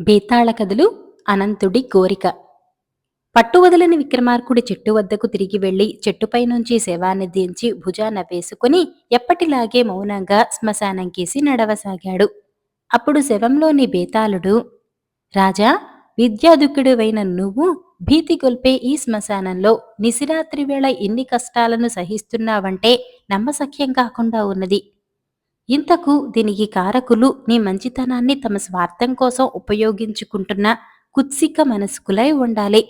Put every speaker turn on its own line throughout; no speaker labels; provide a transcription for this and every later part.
బేతాళ కథలు అనంతుడి కోరిక. పట్టువదలని విక్రమార్కుడి చెట్టు వద్దకు తిరిగి వెళ్లి చెట్టుపైనుంచి శవాన్ని దించి భుజాన వేసుకుని ఎప్పటిలాగే మౌనంగా శ్మశానంకేసి నడవసాగాడు. అప్పుడు శవంలోని బేతాళుడు, రాజా, విద్యాదుకుడివైన నువ్వు భీతి గొల్పే ఈ శ్మశానంలో నిశిరాత్రి వేళ ఇన్ని కష్టాలను సహిస్తున్నావంటే నమ్మశక్యం కాకుండా ఉన్నది. ఇంతకు దీనికి కారకులు నీ మంచితనాన్ని తమ స్వార్థం కోసం ఉపయోగించుకుంటున్న కుత్సిక మనస్కులై ఉండాలి.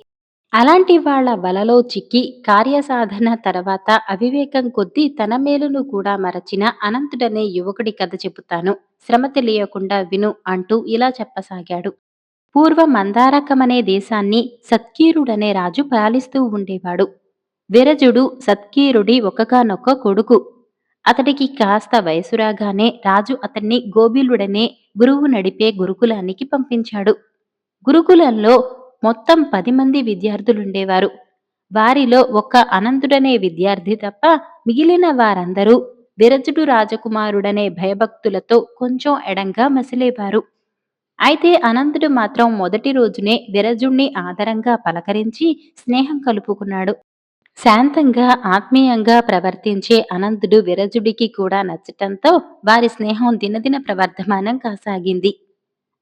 అలాంటి వాళ్ళ వలలో చిక్కి కార్యసాధన తర్వాత అవివేకం కొద్దీ తన మేలును కూడా మరచిన అనంతుడనే యువకుడి కథ చెబుతాను, శ్రమ తెలియకుండా విను అంటూ ఇలా చెప్పసాగాడు. పూర్వం మందారకమనే దేశాన్ని సత్కీరుడనే రాజు పాలిస్తూ ఉండేవాడు. విరజుడు సత్కీరుడి ఒకగానొక్క కొడుకు. అతడికి కాస్త వయసు రాగానే రాజు అతన్ని గోబిలుడనే గురువు నడిపే గురుకులానికి పంపించాడు. గురుకులంలో మొత్తం 10 మంది విద్యార్థులుండేవారు. వారిలో ఒక్క అనంతుడనే విద్యార్థి తప్ప మిగిలిన వారందరూ విరజుడు రాజకుమారుడనే భయభక్తులతో కొంచెం ఎడంగా మసిలేవారు. అయితే అనంతుడు మాత్రం మొదటి రోజునే విరజుణ్ణి ఆదరంగా పలకరించి స్నేహం కలుపుకున్నాడు. శాంతంగా ఆత్మీయంగా ప్రవర్తించే అనంతుడు విరజుడికి కూడా నచ్చటంతో వారి స్నేహం దినదిన ప్రవర్ధమానం కాసాగింది.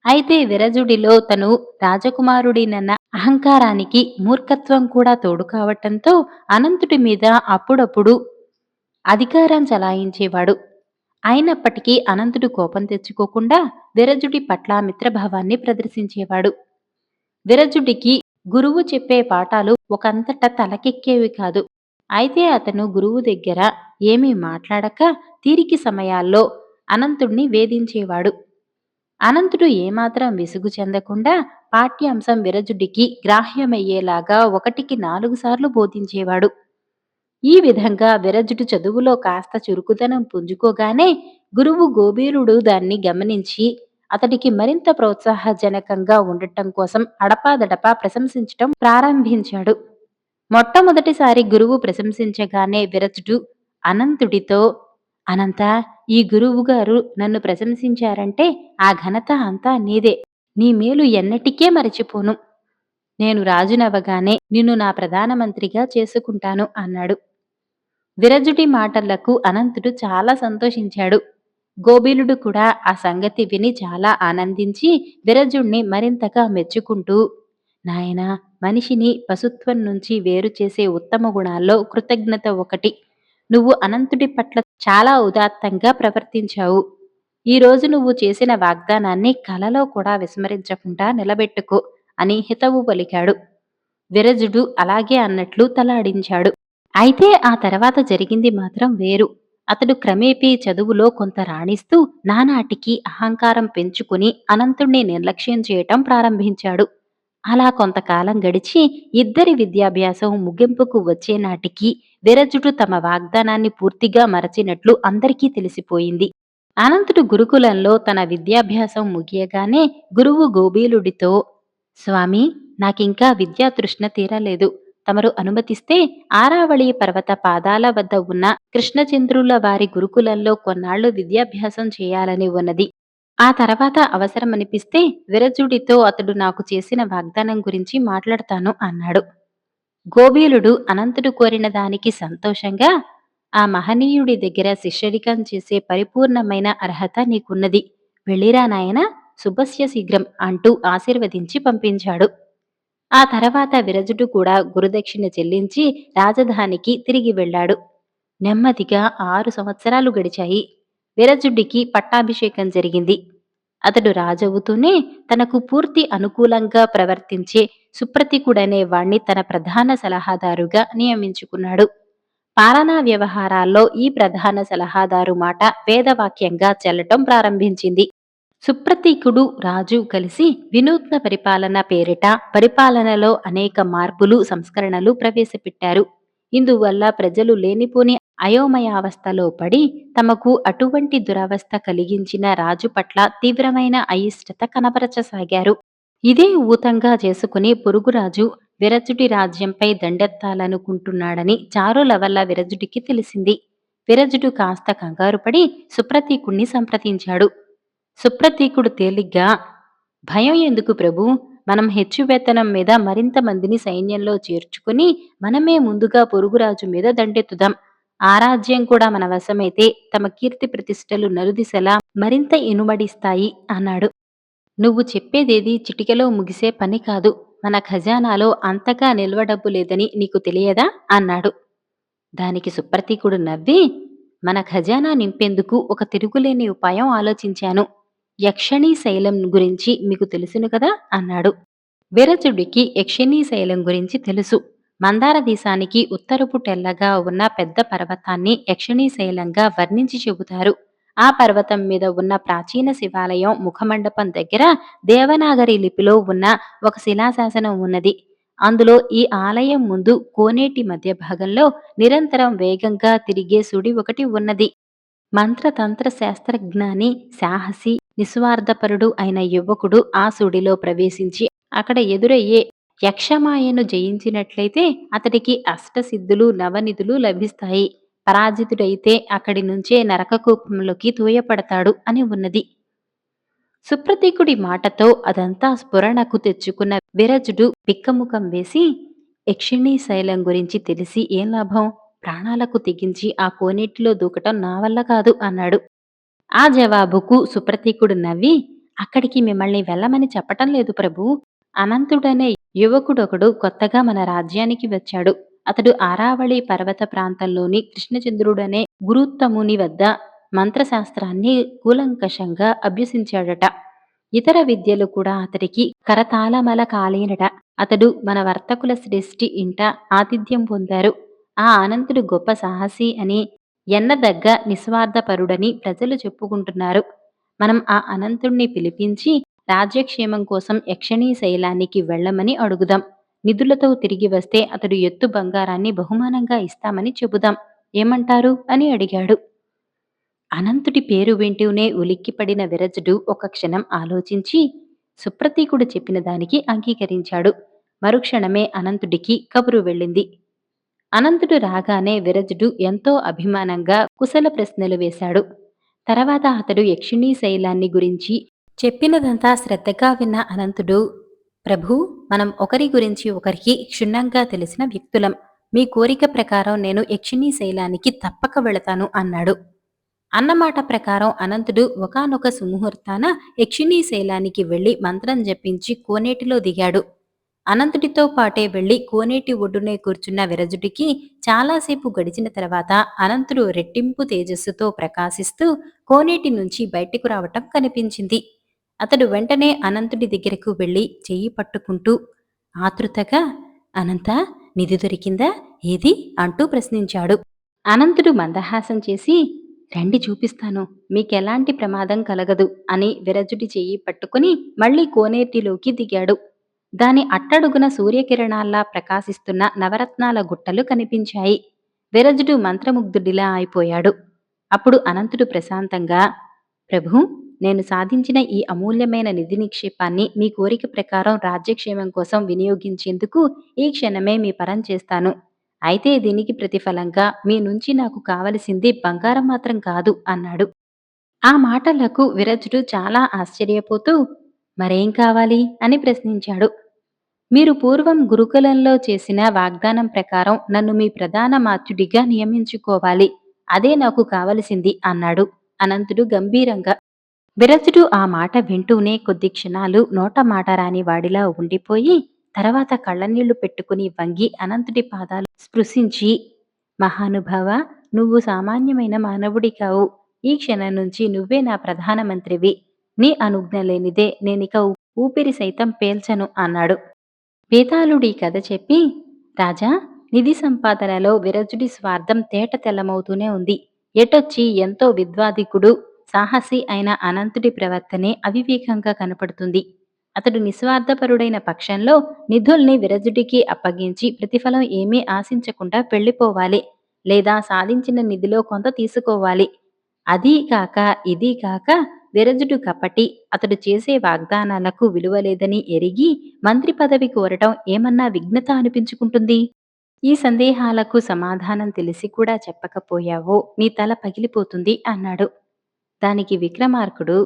అయితే విరజుడిలో తను రాజకుమారుడినన్న అహంకారానికి మూర్ఖత్వం కూడా తోడు కావటంతో అనంతుడి మీద అప్పుడప్పుడు అధికారం చలాయించేవాడు. అయినప్పటికీ అనంతుడు కోపం తెచ్చుకోకుండా విరజుడి పట్ల మిత్రభావాన్ని ప్రదర్శించేవాడు. విరజుడికి గురువు చెప్పే పాఠాలు ఒకంతట తలకెక్కేవి కాదు. అయితే అతను గురువు దగ్గర ఏమీ మాట్లాడక తీరిక సమయాల్లో అనంతుణ్ణి వేధించేవాడు. అనంతుడు ఏమాత్రం విసుగు చెందకుండా పాఠ్యాంశం విరజుడికి గ్రాహ్యమయ్యేలాగా 1కి 4 సార్లు బోధించేవాడు. ఈ విధంగా విరజుడు చదువులో కాస్త చురుకుదనం పుంజుకోగానే గురువు గోబీలుడు దాన్ని గమనించి అతడికి మరింత ప్రోత్సాహజనకంగా ఉండటం కోసం అడపాదడపా ప్రశంసించటం ప్రారంభించాడు. మొట్టమొదటిసారి గురువు ప్రశంసించగానే విరచుడు అనంతుడితో, అనంత, ఈ గురువుగారు నన్ను ప్రశంసించారంటే ఆ ఘనత అంతా నీదే. నీ మేలు ఎన్నటికే మరచిపోను. నేను రాజునవగానే నిన్ను నా ప్రధానమంత్రిగా చేసుకుంటాను అన్నాడు. విరజుడి మాటలకు అనంతుడు చాలా సంతోషించాడు. గోబీలుడు కూడా ఆ సంగతి విని చాలా ఆనందించి విరజుణ్ణి మరింతగా మెచ్చుకుంటూ, నాయనా, మనిషిని పశుత్వం నుంచి వేరు చేసే ఉత్తమ గుణాల్లో కృతజ్ఞత ఒకటి. నువ్వు అనంతుడి పట్ల చాలా ఉదాత్తంగా ప్రవర్తించావు. ఈ రోజు నువ్వు చేసిన వాగ్దానాన్ని కలలో కూడా విస్మరించకుండా నిలబెట్టుకో అని హితవు పలికాడు. విరజుడు అలాగే అన్నట్లు తలాడించాడు. అయితే ఆ తర్వాత జరిగింది మాత్రం వేరు. అతడు క్రమేపీ చదువులో కొంత రాణిస్తూ నానాటికి అహంకారం పెంచుకుని అనంతుణ్ణి నిర్లక్ష్యం చేయటం ప్రారంభించాడు. అలా కొంతకాలం గడిచి ఇద్దరి విద్యాభ్యాసం ముగింపుకు వచ్చే నాటికి విరజుడు తమ వాగ్దానాన్ని పూర్తిగా మరచినట్లు అందరికీ తెలిసిపోయింది. అనంతుడు గురుకులంలో తన విద్యాభ్యాసం ముగియగానే గురువు గోబీలుడితో, స్వామి, నాకింకా విద్యా తృష్ణ తీరలేదు. తమరు అనుమతిస్తే ఆరావళి పర్వత పాదాల వద్ద ఉన్న కృష్ణచంద్రుల వారి గురుకులంలో కొన్నాళ్లు విద్యాభ్యాసం చేయాలని ఉన్నది. ఆ తర్వాత అవసరమనిపిస్తే విరజుడితో అతడు నాకు చేసిన వాగ్దానం గురించి మాట్లాడతాను అన్నాడు. గోబీలుడు అనంతుడు కోరిన దానికి సంతోషంగా, ఆ మహనీయుడి దగ్గర శిష్యరికం చేసే పరిపూర్ణమైన అర్హత నీకున్నది. వెళ్ళిరా నాయనా, శుభస్య శీఘ్రం అంటూ ఆశీర్వదించి పంపించాడు. ఆ తర్వాత విరజుడు కూడా గురుదక్షిణ చెల్లించి రాజధానికి తిరిగి వెళ్ళాడు. నెమ్మదిగా 6 సంవత్సరాలు గడిచాయి. విరజుడికి పట్టాభిషేకం జరిగింది. అతడు రాజవుతూనే తనకు పూర్తి అనుకూలంగా ప్రవర్తించే సుప్రతీకుడనే వాణ్ణి తన ప్రధాన సలహాదారుగా నియమించుకున్నాడు. పాలనా వ్యవహారాల్లో ఈ ప్రధాన సలహాదారు మాట వేదవాక్యంగా చెల్లటం ప్రారంభించింది. సుప్రతీకుడు రాజు కలిసి వినూత్న పరిపాలన పేరిట పరిపాలనలో అనేక మార్పులు సంస్కరణలు ప్రవేశపెట్టారు. ఇందువల్ల ప్రజలు లేనిపోని అయోమయావస్థలో పడి తమకు అటువంటి దురవస్థ కలిగించిన రాజు పట్ల తీవ్రమైన అయిష్టత కనబరచసాగారు. ఇదే ఊతంగా చేసుకుని పొరుగురాజు విరజుడి రాజ్యంపై దండెత్తాలనుకుంటున్నాడని చారుల వల్ల విరజుడికి తెలిసింది. విరజుడు కాస్త కంగారుపడి సుప్రతీకుణ్ణి సంప్రదించాడు. సుప్రతీకుడు తేలిగ్గా, భయం ఎందుకు ప్రభూ? మనం హెచ్చు వేతనం మీద మరింత మందిని సైన్యంలో చేర్చుకుని, మనమే ముందుగా పొరుగురాజు మీద దండెత్తుదాం. ఆ రాజ్యం కూడా మన వశమైతే తమ కీర్తి ప్రతిష్టలు నలుదిశలా మరింత ఇనుమడిస్తాయి అన్నాడు. నువ్వు చెప్పేదేది చిటికెలో ముగిసే పని కాదు. మన ఖజానాలో అంతగా నిల్వ డబ్బు లేదని నీకు తెలియదా? అన్నాడు. దానికి సుప్రతీకుడు నవ్వి, మన ఖజానా నింపేందుకు ఒక తిరుగులేని ఉపాయం ఆలోచించాను. యక్షిణీ శైలం గురించి మీకు తెలుసును కదా అన్నాడు. విరచుడికి యక్షిణీ శైలం గురించి తెలుసు. మందార దేశానికి ఉత్తరపు టెల్లగా ఉన్న పెద్ద పర్వతాన్ని యక్షిణీ శైలంగా వర్ణించి చెబుతారు. ఆ పర్వతం మీద ఉన్న ప్రాచీన శివాలయం ముఖమండపం దగ్గర దేవనాగరి లిపిలో ఉన్న ఒక శిలాశాసనం ఉన్నది. అందులో ఈ ఆలయం ముందు కోనేటి మధ్య భాగంలో నిరంతరం వేగంగా తిరిగే సుడి ఒకటి ఉన్నది. మంత్రతంత్ర శాస్త్రజ్ఞాని, సాహసి, నిస్వార్థపరుడు అయిన యువకుడు ఆ సుడిలో ప్రవేశించి అక్కడ ఎదురయ్యే యక్షమాయను జయించినట్లయితే అతడికి అష్టసిద్ధులు, నవనిధులు లభిస్తాయి. పరాజితుడైతే అక్కడి నుంచే నరకకూపంలోకి తూయపడతాడు అని ఉన్నది. సుప్రతీకుడి మాటతో అదంతా స్ఫురణకు తెచ్చుకున్న విరజుడు బిక్కముఖం వేసి, యక్షిణీ శైలం గురించి తెలిసి ఏం లాభం? ప్రాణాలకు తెగించి ఆ కోనేటిలో దూకటం నా వల్ల కాదు అన్నాడు. ఆ జవాబుకు సుప్రతీకుడు నవ్వి, అక్కడికి మిమ్మల్ని వెళ్ళమని చెప్పటం లేదు ప్రభూ. అనంతుడనే యువకుడొకడు కొత్తగా మన రాజ్యానికి వచ్చాడు. అతడు ఆరావళి పర్వత ప్రాంతంలోని కృష్ణచంద్రుడనే గురుత్తముని వద్ద మంత్రశాస్త్రాన్ని కూలంకషంగా అభ్యసించాడట. ఇతర విద్యలు కూడా అతడికి కరతాళమల కాలేనట. అతడు మన వర్తకుల శ్రేష్ఠి ఇంట ఆతిథ్యం పొందారు. ఆ అనంతుడు గొప్ప సాహసి అని, ఎన్నదగ్గ నిస్వార్థపరుడని ప్రజలు చెప్పుకుంటున్నారు. మనం ఆ అనంతుణ్ణి పిలిపించి రాజ్యక్షేమం కోసం యక్షిణీ శైలానికి వెళ్ళమని అడుగుదాం. నిధులతో తిరిగి వస్తే అతడు ఎత్తు బంగారాన్ని బహుమానంగా ఇస్తామని చెబుదాం. ఏమంటారు అని అడిగాడు. అనంతుడి పేరు వింటూనే ఉలిక్కిపడిన విరజుడు ఒక క్షణం ఆలోచించి సుప్రతీకుడు చెప్పిన దానికి అంగీకరించాడు. మరుక్షణమే అనంతుడికి కబురు వెళ్ళింది. అనంతుడు రాగానే విరజుడు ఎంతో అభిమానంగా కుశల ప్రశ్నలు వేశాడు. తర్వాత అతడు యక్షిణీ శైలాన్ని గురించి చెప్పినదంతా శ్రద్ధగా విన్న అనంతుడు, ప్రభూ, మనం ఒకరి గురించి ఒకరికి క్షుణ్ణంగా తెలిసిన వ్యక్తులం. మీ కోరిక ప్రకారం నేను యక్షిణీ శైలానికి తప్పక వెళతాను అన్నాడు. అన్నమాట ప్రకారం అనంతుడు ఒకానొక సుముహూర్తాన యక్షిణీ శైలానికి వెళ్లి మంత్రం జపించి కోనేటిలో దిగాడు. అనంతుడితో పాటే వెళ్లి కోనేటి ఒడ్డునే కూర్చున్న విరజుడికి చాలాసేపు గడిచిన తర్వాత అనంతుడు రెట్టింపు తేజస్సుతో ప్రకాశిస్తూ కోనేటి నుంచి బయటకు రావటం కనిపించింది. అతడు వెంటనే అనంతుడి దగ్గరకు వెళ్లి చెయ్యి పట్టుకుంటూ ఆతృతగా, అనంత, నిధి దొరికిందా? ఏది అంటూ ప్రశ్నించాడు. అనంతుడు మందహాసం చేసి, రండి చూపిస్తాను, మీకెలాంటి ప్రమాదం కలగదు అని విరజుడి చెయ్యి పట్టుకుని మళ్లీ కోనేటిలోకి దిగాడు. దాని అట్టడుగున సూర్యకిరణాల్లా ప్రకాశిస్తున్న నవరత్నాల గుట్టలు కనిపించాయి. విరజుడు మంత్రముగ్ధుడిలా అయిపోయాడు. అప్పుడు అనంతుడు ప్రశాంతంగా, ప్రభూ, నేను సాధించిన ఈ అమూల్యమైన నిధి నిక్షేపాన్ని మీ కోరిక ప్రకారం రాజ్యక్షేమం కోసం వినియోగించేందుకు ఈ క్షణమే మీ పరం చేస్తాను. అయితే దీనికి ప్రతిఫలంగా మీ నుంచి నాకు కావలసింది బంగారం మాత్రం కాదు అన్నాడు. ఆ మాటలకు విరజుడు చాలా ఆశ్చర్యపోతూ, మరేం కావాలి అని ప్రశ్నించాడు. మీరు పూర్వం గురుకులంలో చేసిన వాగ్దానం ప్రకారం నన్ను మీ ప్రధాన మాత్యుడిగా నియమించుకోవాలి. అదే నాకు కావలసింది అన్నాడు అనంతుడు గంభీరంగా. విరజుడు ఆ మాట వింటూనే కొద్ది క్షణాలు నోట మాట రాని వాడిలా ఉండిపోయి, తర్వాత కళ్ళనీళ్లు పెట్టుకుని వంగి అనంతుడి పాదాలు స్పృశించి, మహానుభావ, నువ్వు సామాన్యమైన మానవుడి కావు. ఈ క్షణం నుంచి నువ్వే నా ప్రధానమంత్రివి. నీ అనుజ్ఞ లేనిదే నేనిక ఊపిరి సైతం పేల్చను అన్నాడు. వేతాళుడీ కథ చెప్పి, రాజా, నిధి సంపాదనలో విరజుడి స్వార్థం తేట తెల్లమవుతూనే ఉంది. ఎటొచ్చి ఎంతో విద్వాదికుడు, సాహసి అయిన అనంతుడి ప్రవర్తనే అవివేకంగా కనపడుతుంది. అతడు నిస్వార్థపరుడైన పక్షంలో నిధుల్ని విరజుడికి అప్పగించి ప్రతిఫలం ఏమీ ఆశించకుండా వెళ్ళిపోవాలి. లేదా సాధించిన నిధిలో కొంత తీసుకోవాలి. అదీ కాక ఇదీ కాక విరజుడు కపటి, అతడు చేసే వాగ్దానాలకు విలువలేదని ఎరిగి మంత్రి పదవి కోరటం ఏమన్నా విఘ్నత అనిపించుకుంటుంది? ఈ సందేహాలకు సమాధానం తెలిసి కూడా చెప్పకపోయావో నీ తల పగిలిపోతుంది అన్నాడు. దానికి విక్రమార్కుడు,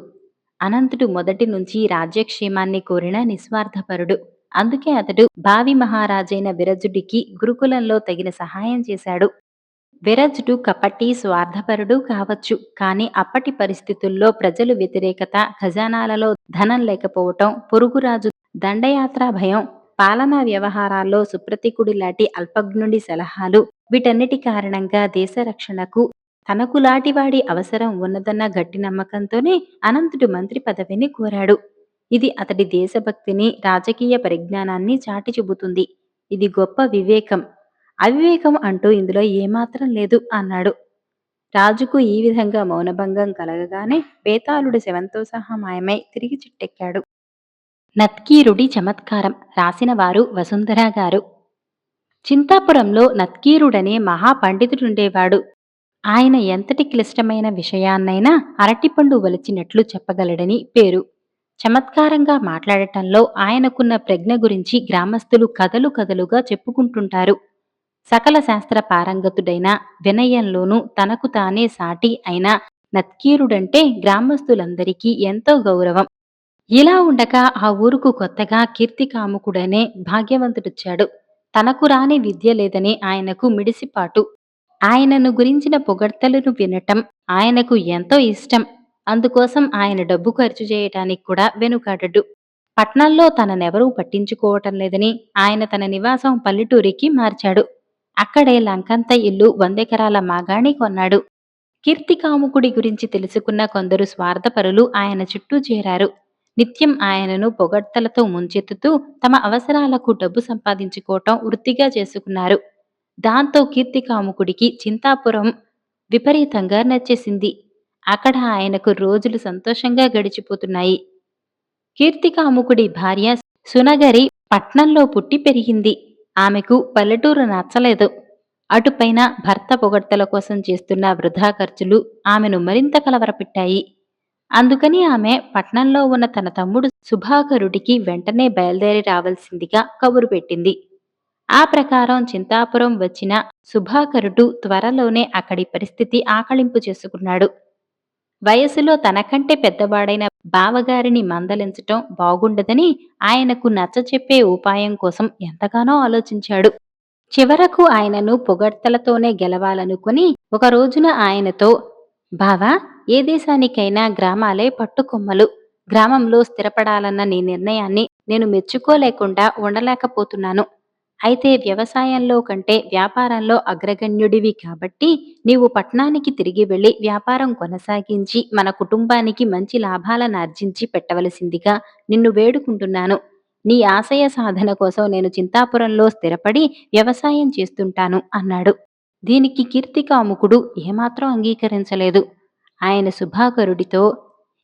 అనంతుడు మొదటి నుంచి రాజ్యక్షేమాన్ని కోరిన నిస్వార్థపరుడు. అందుకే అతడు భావి మహారాజైన విరజుడికి గురుకులంలో తగిన సహాయం చేశాడు. విరజుడు కపటి, స్వార్థపరుడు కావచ్చు. కానీ అప్పటి పరిస్థితుల్లో ప్రజలు వ్యతిరేకత, ఖజానాలలో ధనం లేకపోవటం, పొరుగురాజు దండయాత్ర భయం, పాలనా వ్యవహారాల్లో సుప్రతీకుడిలాంటి అల్పజ్ఞుడి సలహాలు, వీటన్నిటి కారణంగా దేశ రక్షణకు తనకులాంటివాడి అవసరం ఉన్నదన్న గట్టి నమ్మకంతోనే అనంతుడు మంత్రి పదవిని కోరాడు. ఇది అతడి దేశభక్తిని, రాజకీయ పరిజ్ఞానాన్ని చాటి చెబుతుంది. ఇది గొప్ప వివేకం. అవివేకం అంటూ ఇందులో ఏమాత్రం లేదు అన్నాడు. రాజుకు ఈ విధంగా మౌనభంగం కలగగానే బేతాళుడు శవంతో సహా మాయమై తిరిగి చిట్టెక్కాడు. నత్కీరుడి చమత్కారం రాసిన వారు వసుంధర గారు. చింతాపురంలో నత్కీరుడనే మహాపండితుడుండేవాడు. ఆయన ఎంతటి క్లిష్టమైన విషయాన్నైనా అరటిపండు వలిచినట్లు చెప్పగలడని పేరు. చమత్కారంగా మాట్లాడటంలో ఆయనకున్న ప్రజ్ఞ గురించి గ్రామస్తులు కథలు కథలుగా చెప్పుకుంటుంటారు. సకల శాస్త్ర పారంగతుడైన, వినయంలోనూ తనకు తానే సాటి అయిన నత్కీరుడంటే గ్రామస్తులందరికీ ఎంతో గౌరవం. ఇలా ఉండగా ఆ ఊరుకు కొత్తగా కీర్తికాముకుడనే భాగ్యవంతుడొచ్చాడు. తనకు రాని విద్య లేదని ఆయనకు మిడిసిపాటు. ఆయనను గురించిన పొగడ్తలను వినటం ఆయనకు ఎంతో ఇష్టం. అందుకోసం ఆయన డబ్బు ఖర్చు చేయటానికి కూడా వెనుకాడడు. పట్నంలో తననెవరూ పట్టించుకోవటం లేదని ఆయన తన నివాసం పల్లెటూరికి మార్చాడు. అక్కడే లంకంత ఇల్లు 100 ఎకరాల మాగాణి కొన్నాడు. కీర్తికాముకుడి గురించి తెలుసుకున్న కొందరు స్వార్థపరులు ఆయన చుట్టూ చేరారు. నిత్యం ఆయనను పొగడ్తలతో ముంచెత్తుతూ తమ అవసరాలకు డబ్బు సంపాదించుకోవటం వృత్తిగా చేసుకున్నారు. దాంతో కీర్తికాముకుడికి చింతాపురం విపరీతంగా నచ్చేసింది. అక్కడ ఆయనకు రోజులు సంతోషంగా గడిచిపోతున్నాయి. కీర్తికాముకుడి భార్య సునగరి పట్నంలో పుట్టి పెరిగింది. ఆమెకు పల్లెటూరు నచ్చలేదు. అటుపైన భర్త పొగడ్తల కోసం చేస్తున్న వృధా ఖర్చులు ఆమెను మరింత కలవరపెట్టాయి. అందుకని ఆమె పట్నంలో ఉన్న తన తమ్ముడు సుభాకరుడికి వెంటనే బయలుదేరి రావాల్సిందిగా కబురు పెట్టింది. ఆ ప్రకారం చింతాపురం వచ్చిన సుభాకరుడు త్వరలోనే అక్కడి పరిస్థితి ఆకళింపు చేసుకున్నాడు. వయసులో తనకంటే పెద్దవాడైన బావగారిని మందలించటం బాగుండదని ఆయనకు నచ్చచెప్పే ఉపాయం కోసం ఎంతగానో ఆలోచించాడు. చివరకు ఆయనను పొగడ్తలతోనే గెలవాలనుకుని ఒక రోజున ఆయనతో, బావా, ఏ దేశానికైనా గ్రామాలే పట్టుకొమ్మలు. గ్రామంలో స్థిరపడాలన్న నీ నిర్ణయాన్ని నేను మెచ్చుకోలేకుండా ఉండలేకపోతున్నాను. అయితే వ్యవసాయంలో కంటే వ్యాపారంలో అగ్రగణ్యుడివి కాబట్టి నీవు పట్నానికి తిరిగి వెళ్లి వ్యాపారం కొనసాగించి మన కుటుంబానికి మంచి లాభాలను ఆర్జించి పెట్టవలసిందిగా నిన్ను వేడుకుంటున్నాను. నీ ఆశయ సాధన కోసం నేను చింతాపురంలో స్థిరపడి వ్యవసాయం చేస్తుంటాను అన్నాడు. దీనికి కీర్తికాముకుడు ఏమాత్రం అంగీకరించలేదు. ఆయన సుభాకరుడితో,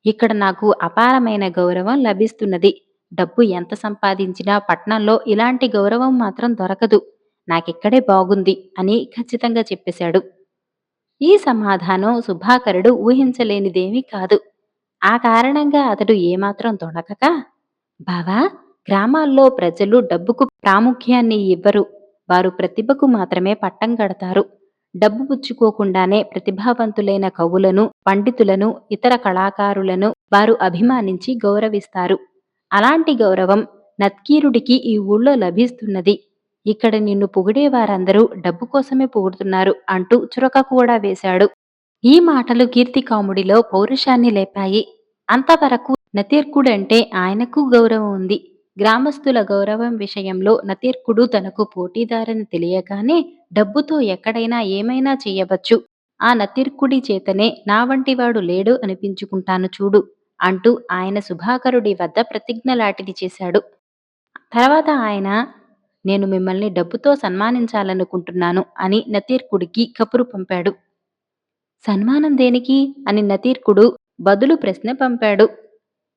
ఇక్కడ నాకు అపారమైన గౌరవం లభిస్తున్నది. డబ్బు ఎంత సంపాదించినా పట్నంలో ఇలాంటి గౌరవం మాత్రం దొరకదు. నాకిక్కడే బాగుంది అని ఖచ్చితంగా చెప్పేశాడు. ఈ సమాధానం సుభాకరుడు ఊహించలేనిదేమీ కాదు. ఆ కారణంగా అతడు ఏమాత్రం తొణకక, బావా, గ్రామాల్లో ప్రజలు డబ్బుకు ప్రాముఖ్యాన్ని ఇవ్వరు. వారు ప్రతిభకు మాత్రమే పట్టం కడతారు. డబ్బు పుచ్చుకోకుండానే ప్రతిభావంతులైన కవులను, పండితులను, ఇతర కళాకారులను వారు అభిమానించి గౌరవిస్తారు. అలాంటి గౌరవం నత్కీరుడికి ఈ ఊళ్ళో లభిస్తున్నది. ఇక్కడ నిన్ను పొగిడే వారందరూ డబ్బు కోసమే పొగుడుతున్నారు అంటూ చురక కూడా వేశాడు. ఈ మాటలు కీర్తికాముడిలో పౌరుషాన్ని లేపాయి. అంతవరకు నతీర్కుడంటే ఆయనకు గౌరవం ఉంది. గ్రామస్తుల గౌరవం విషయంలో నతీర్కుడు తనకు పోటీదారని తెలియగానే డబ్బుతో ఎక్కడైనా ఏమైనా చెయ్యవచ్చు. ఆ నతీర్కుడి చేతనే నా వంటివాడు లేడు అనిపించుకుంటాను చూడు అంటూ ఆయన సుభాకరుడి వద్ద ప్రతిజ్ఞలాంటిది చేశాడు. తర్వాత ఆయన, నేను మిమ్మల్ని డబ్బుతో సన్మానించాలనుకుంటున్నాను అని నతీర్కుడికి కబురు పంపాడు. సన్మానం దేనికి అని నతీర్కుడు బదులు ప్రశ్న పంపాడు.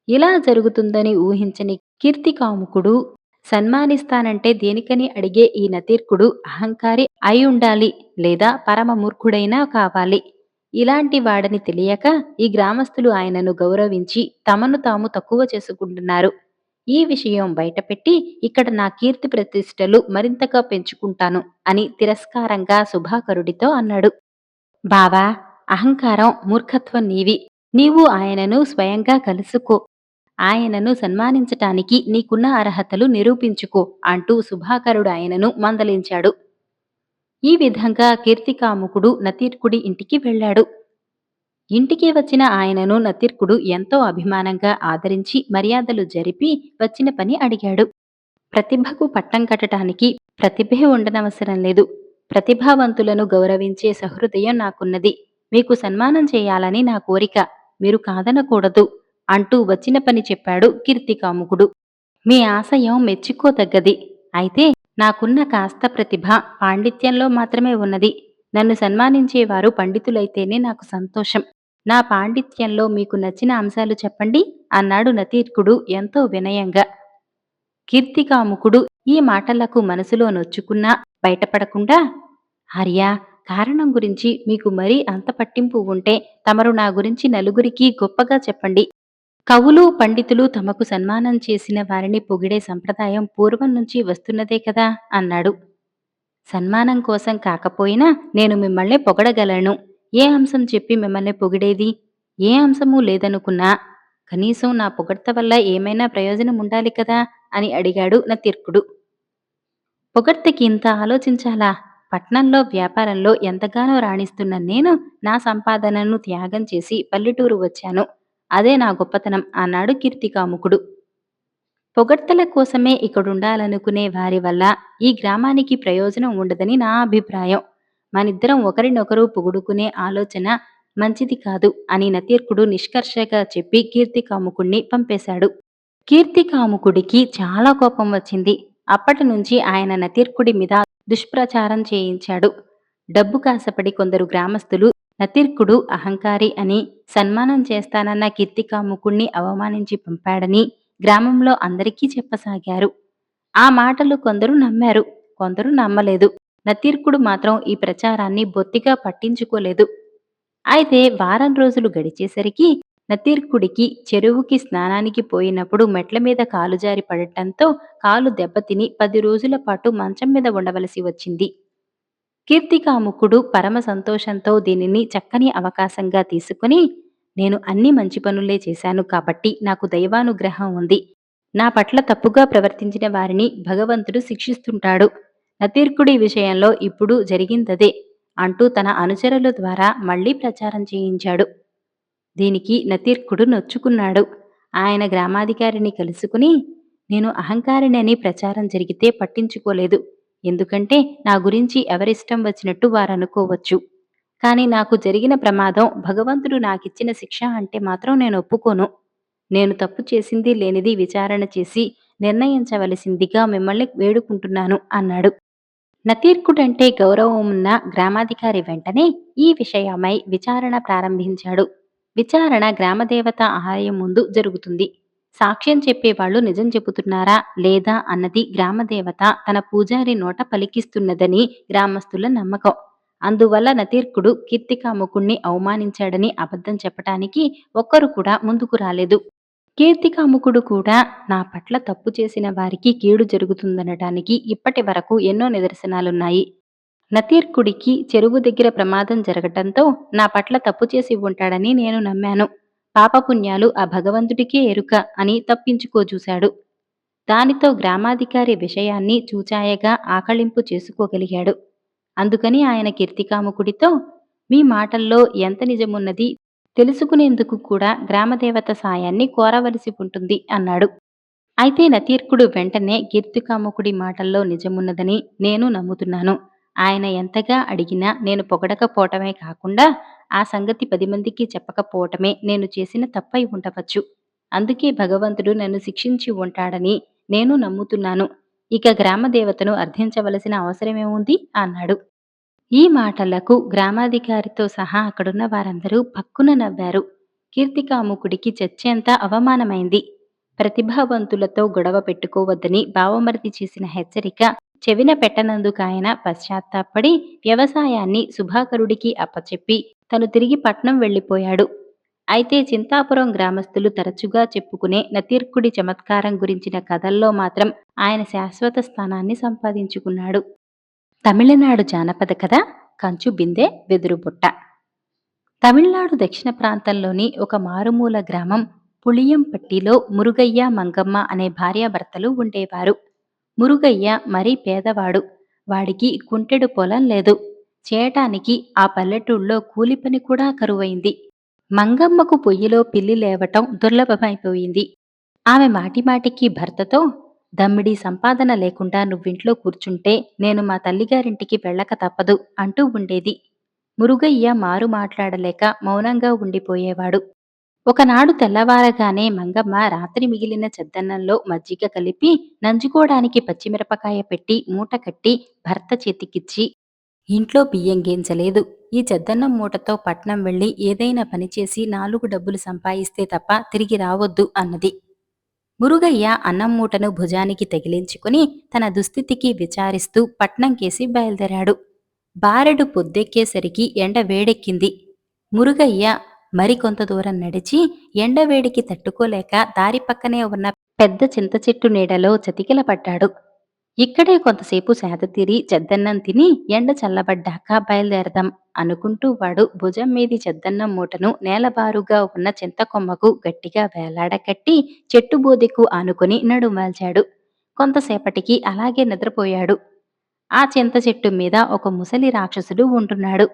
ఇలా జరుగుతుందని ఊహించని కీర్తికాముకుడు సన్మానిస్తానంటే దేనికని అడిగే ఈ నతీర్కుడు అహంకారి అయి ఉండాలి, లేదా పరమ మూర్ఖుడైనా కావాలి. ఇలాంటి వాడని తెలియక ఈ గ్రామస్తులు ఆయనను గౌరవించి తమను తాము తక్కువ చేసుకుంటున్నారు. ఈ విషయం బయటపెట్టి ఇక్కడ నా కీర్తి ప్రతిష్టలు మరింతగా పెంచుకుంటాను అని తిరస్కారంగా సుభాకరుడితో అన్నాడు. బావా, అహంకారం, మూర్ఖత్వం నీవి. నీవు ఆయనను స్వయంగా కలుసుకో. ఆయనను సన్మానించటానికి నీకున్న అర్హతలు నిరూపించుకో అంటూ సుభాకరుడు ఆయనను మందలించాడు. ఈ విధంగా కీర్తికాముకుడు నతీర్కుడి ఇంటికి వెళ్ళాడు. ఇంటికి వచ్చిన ఆయనను నతీర్కుడు ఎంతో అభిమానంగా ఆదరించి మర్యాదలు జరిపి వచ్చిన పని అడిగాడు. ప్రతిభకు పట్టం కట్టటానికి ప్రతిభే ఉండనవసరం లేదు. ప్రతిభావంతులను గౌరవించే సహృదయం నాకున్నది. మీకు సన్మానం చేయాలని నా కోరిక. మీరు కాదనకూడదు అంటూ వచ్చిన పని చెప్పాడు కీర్తికాముకుడు. మీ ఆశయం మెచ్చుకోదగ్గది. అయితే నాకున్న కాస్త ప్రతిభ పాండిత్యంలో మాత్రమే ఉన్నది. నన్ను సన్మానించేవారు పండితులైతేనే నాకు సంతోషం. నా పాండిత్యంలో మీకు నచ్చిన అంశాలు చెప్పండి అన్నాడు నతీర్కుడు ఎంతో వినయంగా. కీర్తికాముకుడు ఈ మాటలకు మనసులో నొచ్చుకున్నా బయటపడకుండా, ఆర్యా, కారణం గురించి మీకు మరీ అంత పట్టింపు ఉంటే తమరు నా గురించి నలుగురికి గొప్పగా చెప్పండి. కవులు పండితులు తమకు సన్మానం చేసిన వారిని పొగిడే సంప్రదాయం పూర్వం నుంచి వస్తున్నదే కదా అన్నాడు. సన్మానం కోసం కాకపోయినా నేను మిమ్మల్ని పొగడగలను. ఏ అంశం చెప్పి మిమ్మల్ని పొగిడేది? ఏ అంశమూ లేదనుకున్నా కనీసం నా పొగడ్త వల్ల ఏమైనా ప్రయోజనం ఉండాలి కదా అని అడిగాడు నతీర్కుడు. పొగడ్తకి ఇంత ఆలోచించాలా? పట్నంలో వ్యాపారంలో ఎంతగానో రాణిస్తున్న నేను నా సంపాదనను త్యాగం చేసి పల్లెటూరు వచ్చాను. అదే నా గొప్పతనం అన్నాడు కీర్తికాముకుడు. పొగడ్తల కోసమే ఇక్కడుండాలనుకునే వారి వల్ల ఈ గ్రామానికి ప్రయోజనం ఉండదని నా అభిప్రాయం. మనిద్దరం ఒకరినొకరు పొగుడుకునే ఆలోచన మంచిది కాదు అని నతీర్కుడు నిష్కర్షగా చెప్పి కీర్తికాముకుణ్ణి పంపేశాడు. కీర్తికాముకుడికి చాలా కోపం వచ్చింది. అప్పటి నుంచి ఆయన నతీర్కుడి మీద దుష్ప్రచారం చేయించాడు. డబ్బు కాసపడి కొందరు గ్రామస్తులు నతీర్కుడు అహంకారి అని, సన్మానం చేస్తానన్న కీర్తికాముకుణ్ణి అవమానించి పంపాడని గ్రామంలో అందరికీ చెప్పసాగారు. ఆ మాటలు కొందరు నమ్మారు, కొందరు నమ్మలేదు. నతీర్కుడు మాత్రం ఈ ప్రచారాన్ని బొత్తిగా పట్టించుకోలేదు. అయితే వారం రోజులు గడిచేసరికి నతీర్కుడికి చెరువుకి స్నానానికి పోయినప్పుడు మెట్ల మీద కాలు జారి పడటంతో కాలు దెబ్బతిని 10 రోజుల పాటు మంచం మీద ఉండవలసి వచ్చింది. కీర్తికాముకుడు పరమ సంతోషంతో దీనిని చక్కని అవకాశంగా తీసుకుని, నేను అన్ని మంచి పనులే చేశాను కాబట్టి నాకు దైవానుగ్రహం ఉంది. నా పట్ల తప్పుగా ప్రవర్తించిన వారిని భగవంతుడు శిక్షిస్తుంటాడు. నతీర్కుడి విషయంలో ఇప్పుడు జరిగిందదే అంటూ తన అనుచరుల ద్వారా మళ్లీ ప్రచారం చేయించాడు. దీనికి నతీర్కుడు నొచ్చుకున్నాడు. ఆయన గ్రామాధికారిని కలుసుకుని, నేను అహంకారినని ప్రచారం జరిగితే పట్టించుకోలేదు. ఎందుకంటే నా గురించి ఎవరిష్టం వచ్చినట్టు వారనుకోవచ్చు. కాని నాకు జరిగిన ప్రమాదం భగవంతుడు నాకిచ్చిన శిక్ష అంటే మాత్రం నేను ఒప్పుకోను. నేను తప్పు చేసింది లేనిది విచారణ చేసి నిర్ణయించవలసిందిగా మిమ్మల్ని వేడుకుంటున్నాను అన్నాడు. నతీర్కుడంటే గౌరవమున్న గ్రామాధికారి వెంటనే ఈ విషయమై విచారణ ప్రారంభించాడు. విచారణ గ్రామదేవత ఆలయం ముందు జరుగుతుంది. సాక్ష్యం చెప్పేవాళ్లు నిజం చెబుతున్నారా లేదా అన్నది గ్రామదేవత తన పూజారి నోట పలికిస్తున్నదని గ్రామస్తుల నమ్మకం. అందువల్ల నతీర్కుడు కీర్తికాముకుణ్ణి అవమానించాడని అబద్ధం చెప్పటానికి ఒక్కరు కూడా ముందుకు రాలేదు. కీర్తికాముకుడు కూడా నా పట్ల తప్పు చేసిన వారికి కీడు జరుగుతుందనటానికి ఇప్పటి వరకు ఎన్నో నిదర్శనాలున్నాయి. నతీర్కుడికి చెరువు దగ్గర ప్రమాదం జరగటంతో నా పట్ల తప్పు చేసి ఉంటాడని నేను నమ్మాను. పాపపుణ్యాలు ఆ భగవంతుడికే ఎరుక అని తప్పించుకోజూశాడు. దానితో గ్రామాధికారి విషయాన్ని చూచాయగా ఆకళింపు చేసుకోగలిగాడు. అందుకని ఆయన కీర్తికాముకుడితో, మీ మాటల్లో ఎంత నిజమున్నది తెలుసుకునేందుకు కూడా గ్రామదేవత సాయాన్ని కోరవలసి ఉంటుంది అన్నాడు. అయితే నతీర్కుడు వెంటనే కీర్తికాముకుడి మాటల్లో నిజమున్నదని నేను నమ్ముతున్నాను. ఆయన ఎంతగా అడిగినా నేను పొగడకపోవటమే కాకుండా ఆ సంగతి 10 మందికి చెప్పకపోవటమే నేను చేసిన తప్పై ఉండవచ్చు. అందుకే భగవంతుడు నన్ను శిక్షించి ఉంటాడని నేను నమ్ముతున్నాను. ఇక గ్రామదేవతను అర్థించవలసిన అవసరమేముంది అన్నాడు. ఈ మాటలకు గ్రామాధికారితో సహా అక్కడున్న వారందరూ పక్కున నవ్వారు. కీర్తికాముకుడికి చచ్చేంత అవమానమైంది. ప్రతిభావంతులతో గొడవ పెట్టుకోవద్దని బావమరిది చేసిన హెచ్చరిక చెవిన పెట్టనందుకాయన పశ్చాత్తాపడి వ్యవసాయాన్ని సుభాకరుడికి అప్పచెప్పి తను తిరిగి పట్నం వెళ్ళిపోయాడు. అయితే చింతాపురం గ్రామస్తులు తరచుగా చెప్పుకునే నతీర్కుడి చమత్కారం గురించిన కథల్లో మాత్రం ఆయన శాశ్వత స్థానాన్ని సంపాదించుకున్నాడు. తమిళనాడు జానపద కథ కంచు బిందె వెదురు బుట్ట. తమిళనాడు దక్షిణ ప్రాంతంలోని ఒక మారుమూల గ్రామం పుళియంపట్టిలో మురుగయ్య మంగమ్మ అనే భార్యాభర్తలు ఉండేవారు. మురుగయ్య మరీ పేదవాడు. వాడికి కుంటెడు పొలం లేదు. చేయటానికి ఆ పల్లెటూళ్ళలో కూలి పని కూడా కరువైంది. మంగమ్మకు పొయ్యిలో పిల్లి లేవటం దుర్లభమైపోయింది. ఆమె మాటిమాటికి భర్తతో, దమ్మిడీ సంపాదన లేకుండా నువ్వింట్లో కూర్చుంటే నేను మా తల్లిగారింటికి వెళ్ళక తప్పదు అంటూ ఉండేది. మురుగయ్య మారు మాట్లాడలేక మౌనంగా ఉండిపోయేవాడు. ఒకనాడు తెల్లవారగానే మంగమ్మ రాత్రి మిగిలిన చద్దన్నంలో మజ్జిగ కలిపి నంజుకోడానికి పచ్చిమిరపకాయ పెట్టి మూట కట్టి భర్త చేతికిచ్చి, ఇంట్లో బియ్యం గింజలేదు. ఈ చద్దన్నం మూటతో పట్నం వెళ్ళి ఏదైనా పనిచేసి 4 డబ్బులు సంపాయిస్తే తప్ప తిరిగి రావద్దు అన్నది. మురుగయ్య అన్నం మూటను భుజానికి తగిలించుకుని తన దుస్థితికి విచారిస్తూ పట్నం కేసి బయలుదేరాడు. బారెడు పొద్దెక్కేసరికి ఎండ వేడెక్కింది. మురుగయ్య మరికొంత దూరం నడిచి ఎండవేడికి తట్టుకోలేక దారి పక్కనే ఉన్న పెద్ద చింత చెట్టు నీడలో చతికిలపడ్డాడు. ఇక్కడే కొంతసేపు సేదతీరి చెద్దన్నం తిని ఎండ చల్లబడ్డాక బయలుదేరదాం అనుకుంటూ వాడు భుజం మీది చెద్దన్నం మూటను నేలబారుగా ఉన్న చింతకొమ్మకు గట్టిగా వేలాడకట్టి చెట్టు బోదెకు ఆనుకుని నడుంవాల్చాడు. కొంతసేపటికి అలాగే నిద్రపోయాడు. ఆ చింత చెట్టు మీద ఒక ముసలి రాక్షసుడు ఉంటున్నాడు.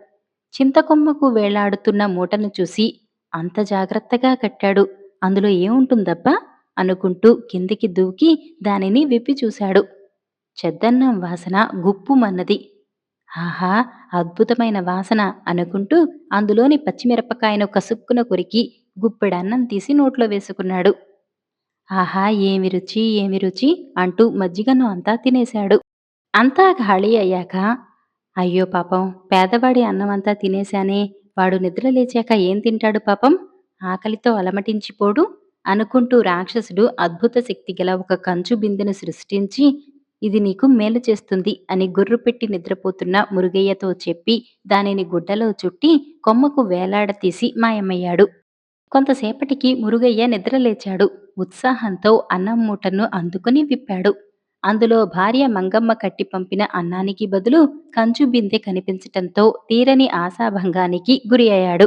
చింతకొమ్మకు వేలాడుతున్న మూటను చూసి, అంత జాగ్రత్తగా కట్టాడు, అందులో ఏముంటుందబ్బా అనుకుంటూ కిందికి దూకి దానిని విప్పి చూశాడు. చెద్దన్నం వాసన గుప్పుమన్నది. ఆహా, అద్భుతమైన వాసన అనుకుంటూ అందులోని పచ్చిమిరపకాయను కసుక్కున కొరికి గుప్పెడన్నం తీసి నోట్లో వేసుకున్నాడు. ఆహా, ఏమి రుచి ఏమి రుచి అంటూ మజ్జిగను అంతా తినేశాడు. అంతా ఖాళీ అయ్యాక, అయ్యో పాపం, పేదవాడి అన్నమంతా తినేశానే, వాడు నిద్రలేచాక ఏం తింటాడు పాపం, ఆకలితో అలమటించిపోడు అనుకుంటూ రాక్షసుడు అద్భుత శక్తిగల ఒక కంచు బిందెను సృష్టించి, ఇది నీకు మేలు చేస్తుంది అని గుర్రుపెట్టి నిద్రపోతున్న మురుగయ్యతో చెప్పి దానిని గుడ్డలో చుట్టి కొమ్మకు వేలాడతీసి మాయమయ్యాడు. కొంతసేపటికి మురుగయ్య నిద్రలేచాడు. ఉత్సాహంతో అన్నం మూటను అందుకుని విప్పాడు. అందులో భార్య మంగమ్మ కట్టి పంపిన అన్నానికి బదులు కంచు బిందె కనిపించటంతో తీరని ఆశాభంగానికి గురి అయ్యాడు.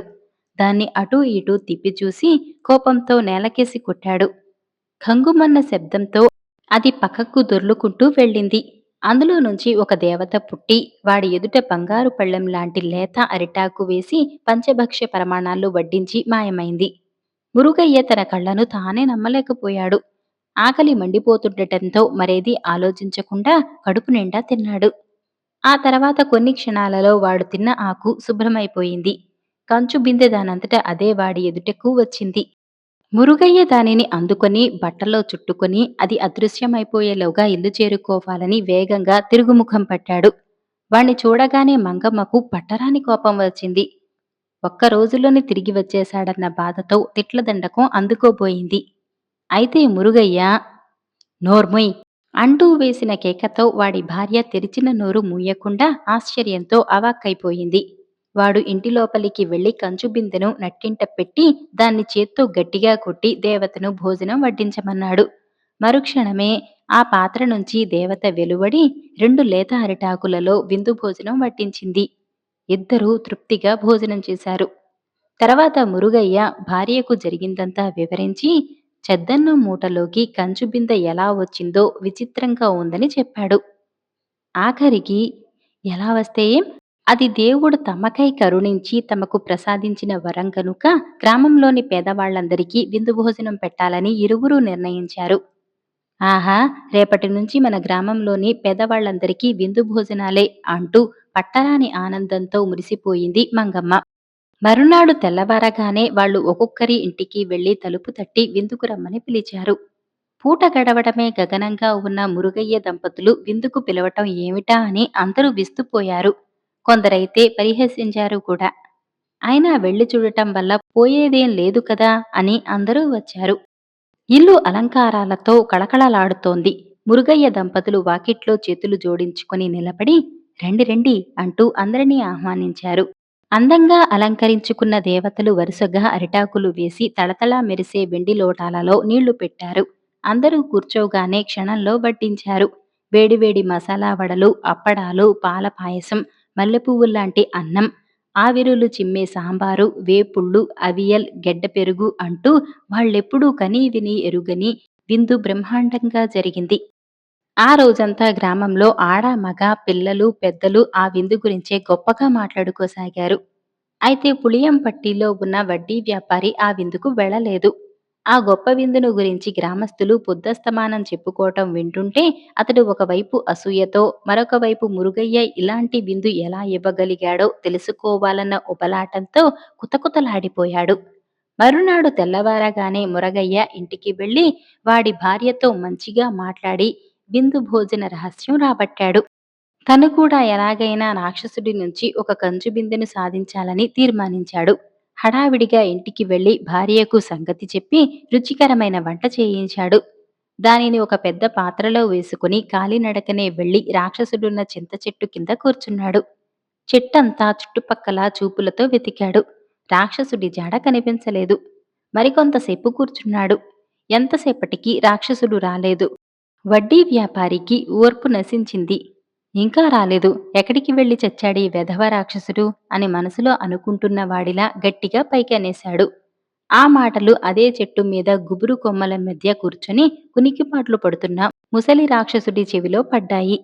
దాన్ని అటూ ఇటూ తిప్పి చూసి కోపంతో నేలకేసి కొట్టాడు. ఖంగుమన్న శబ్దంతో అది పక్కకు దొర్లుకుంటూ వెళ్ళింది. అందులో నుంచి ఒక దేవత పుట్టి వాడి ఎదుట బంగారు పళ్ళెం లాంటి లేత అరిటాకు వేసి పంచభక్ష్య పరమాణాలు వడ్డించి మాయమైంది. మురుగయ్య తన కళ్ళను తానే నమ్మలేకపోయాడు. ఆకలి మండిపోతుండటంతో మరేదీ ఆలోచించకుండా కడుపు నిండా తిన్నాడు. ఆ తర్వాత కొన్ని క్షణాలలో వాడు తిన్న ఆకు శుభ్రమైపోయింది. కంచు బిందె దానంతట అదే వాడి ఎదుటకు వచ్చింది. మురుగయ్య దానిని అందుకొని బట్టలో చుట్టుకొని అది అదృశ్యమైపోయేలోగా ఇల్లు చేరుకోవాలని వేగంగా తిరుగుముఖం పట్టాడు. వాణ్ణి చూడగానే మంగమ్మకు పట్టరాని కోపం వచ్చింది. ఒక్క రోజులోనే తిరిగి వచ్చేశాడన్న బాధతో తిట్ల దండకం అందుకోబోయింది. అయితే మురుగయ్య, నోర్ముయ్ అంటూ వేసిన కేకతో వాడి భార్య తెరిచిన నోరు మూయకుండా ఆశ్చర్యంతో అవాక్కైపోయింది. వాడు ఇంటి లోపలికి వెళ్లి కంచు బిందెను నట్టింట పెట్టి దాన్ని చేత్తో గట్టిగా కొట్టి దేవతను భోజనం వడ్డించమన్నాడు. మరుక్షణమే ఆ పాత్ర నుంచి దేవత వెలువడి 2 లేత అరిటాకులలో విందు భోజనం వడ్డించింది. ఇద్దరూ తృప్తిగా భోజనం చేశారు. తర్వాత మురుగయ్య భార్యకు జరిగిందంతా వివరించి చెద్దన్నం మూటలోకి కంచు బిందె ఎలా వచ్చిందో విచిత్రంగా ఉందని చెప్పాడు. ఆఖరికి ఎలా వస్తే ఏం, అది దేవుడు తమకై కరుణించి తమకు ప్రసాదించిన వరం గనుక గ్రామంలోని పేదవాళ్లందరికీ విందు భోజనం పెట్టాలని ఇరువురూ నిర్ణయించారు. ఆహా, రేపటి నుంచి మన గ్రామంలోని పేదవాళ్లందరికీ విందు భోజనాలే అంటూ పట్టరాని ఆనందంతో మురిసిపోయింది మంగమ్మ. మరునాడు తెల్లవారగానే వాళ్ళు ఒక్కొక్కరి ఇంటికి వెళ్లి తలుపు తట్టి విందుకు రమ్మని పిలిచారు. పూట గడవడమే గగనంగా ఉన్న మురుగయ్య దంపతులు విందుకు పిలవటం ఏమిటా అని అందరూ విస్తుపోయారు. కొందరైతే పరిహసించారు కూడా. అయినా వెళ్లి చూడటం వల్ల పోయేదేం లేదు కదా అని అందరూ వచ్చారు. ఇల్లు అలంకారాలతో కళకళలాడుతోంది. మురుగయ్య దంపతులు వాకిట్లో చేతులు జోడించుకుని నిలబడి, రండి రండి అంటూ అందరినీ ఆహ్వానించారు. అందంగా అలంకరించుకున్న దేవతలు వరుసగా అరిటాకులు వేసి తళతళ మెరిసే వెండి లోటాలలో నీళ్లు పెట్టారు. అందరూ కూర్చోగానే క్షణంలో వడ్డించారు. వేడివేడి మసాలా వడలు, అప్పడాలు, పాల పాయసం, మల్లెపువ్వుల్లాంటి అన్నం, ఆవిరులు చిమ్మే సాంబారు, వేపుళ్ళు, అవియల్, గెడ్డ పెరుగు అంటూ వాళ్ళెప్పుడూ కనీ విని ఎరుగని విందు బ్రహ్మాండంగా జరిగింది. ఆ రోజంతా గ్రామంలో ఆడ, మగ, పిల్లలు, పెద్దలు ఆ విందు గురించే గొప్పగా మాట్లాడుకోసాగారు. అయితే పుളിయంపట్టిలో ఉన్న వడ్డీ వ్యాపారి ఆ విందుకు వెళ్ళలేదు. ఆ గొప్ప విందును గురించి గ్రామస్తులు పొద్దస్తమానం చెప్పుకోవటం వింటుంటే అతడు ఒకవైపు అసూయతో, మరొక వైపు మురుగయ్య ఇలాంటి విందు ఎలా ఇవ్వగలిగాడో తెలుసుకోవాలన్న ఉపలాటంతో కుతకుతలాడిపోయాడు. మరునాడు తెల్లవారగానే మురగయ్య ఇంటికి వెళ్ళి వాడి భార్యతో మంచిగా మాట్లాడి విందు భోజన రహస్యం రాబట్టాడు. తను కూడా ఎలాగైనా రాక్షసుడి నుంచి ఒక కంచు బిందెను సాధించాలని తీర్మానించాడు. హడావిడిగా ఇంటికి వెళ్లి భార్యకు సంగతి చెప్పి రుచికరమైన వంట చేయించాడు. దానిని ఒక పెద్ద పాత్రలో వేసుకుని కాలినడకనే వెళ్లి రాక్షసుడున్న చింత చెట్టు కింద కూర్చున్నాడు. చెట్టంతా చుట్టుపక్కల చూపులతో వెతికాడు. రాక్షసుడి జాడ కనిపించలేదు. మరికొంతసేపు కూర్చున్నాడు. ఎంతసేపటికి రాక్షసుడు రాలేదు. వడ్డీ వ్యాపారికి ఓర్పు నశించింది. ఇంకా రాలేదు. ఎక్కడికి వెళ్లి చచ్చాడీ వెధవ రాక్షసుడు అని మనసులో అనుకుంటున్న వాడిలా గట్టిగా పైకనేశాడు. ఆ మాటలు అదే చెట్టు మీద గుబురు కొమ్మల మధ్య కూర్చొని కునికిపాట్లు పడుతున్న ముసలి రాక్షసుడి చెవిలో పడ్డాయి.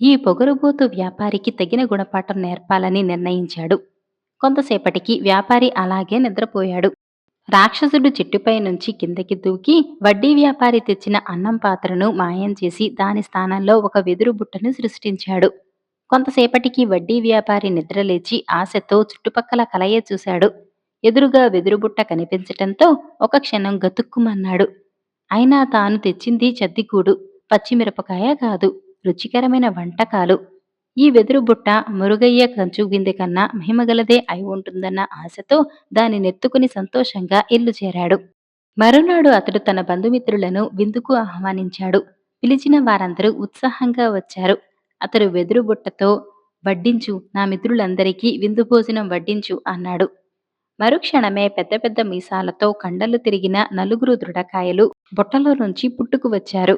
ఈ పొగరుబోతు వ్యాపారికి తగిన గుణపాఠం నేర్పాలని నిర్ణయించాడు. కొంతసేపటికి వ్యాపారి అలాగే నిద్రపోయాడు. రాక్షసుడు చెట్టుపై నుంచి కిందకి దూకి వడ్డీ వ్యాపారి తెచ్చిన అన్నం పాత్రను మాయం చేసి దాని స్థానంలో ఒక వెదురు బుట్టను సృష్టించాడు. కొంతసేపటికి వడ్డీ వ్యాపారి నిద్రలేచి ఆశతో చుట్టుపక్కల కలయ చూశాడు. ఎదురుగా వెదురుబుట్ట కనిపించటంతో ఒక క్షణం గతుక్కుమన్నాడు. అయినా తాను తెచ్చింది చద్దికూడు, పచ్చిమిరపకాయ కాదు, రుచికరమైన వంటకాలు. ఈ వెదురు బుట్ట మురుగయ్య కంచు గిందె కన్నా మహిమగలదే అయి ఉంటుందన్న ఆశతో దానినెత్తుకుని సంతోషంగా ఇల్లు చేరాడు. మరునాడు అతడు తన బంధుమిత్రులను విందుకు ఆహ్వానించాడు. పిలిచిన వారందరూ ఉత్సాహంగా వచ్చారు. అతడు వెదురు బుట్టతో వడ్డించు, నా మిత్రులందరికీ విందు భోజనం వడ్డించు అన్నాడు. మరుక్షణమే పెద్ద పెద్ద మీసాలతో కండలు తిరిగిన నలుగురు దృఢకాయలు బుట్టలో నుంచి పుట్టుకు వచ్చారు.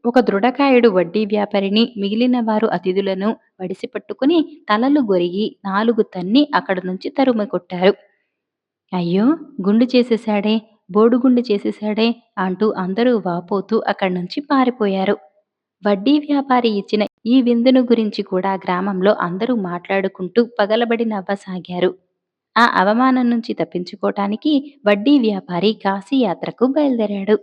ఒక దృఢకాయుడు వడ్డీ వ్యాపారిని, మిగిలిన వారు అతిథులను వడిసిపట్టుకుని తలలు గొరిగి 4 తన్ని అక్కడి నుంచి తరుమి కొట్టారు. అయ్యో! గుండు చేసేశాడే, బోడుగుండు చేసేశాడే అంటూ అందరూ వాపోతూ అక్కడి నుంచి పారిపోయారు. వడ్డీ వ్యాపారి ఇచ్చిన ఈ విందును గురించి కూడా గ్రామంలో అందరూ మాట్లాడుకుంటూ పగలబడి నవ్వసాగారు. ఆ అవమానం నుంచి తప్పించుకోటానికి వడ్డీ వ్యాపారి కాశీయాత్రకు బయలుదేరాడు.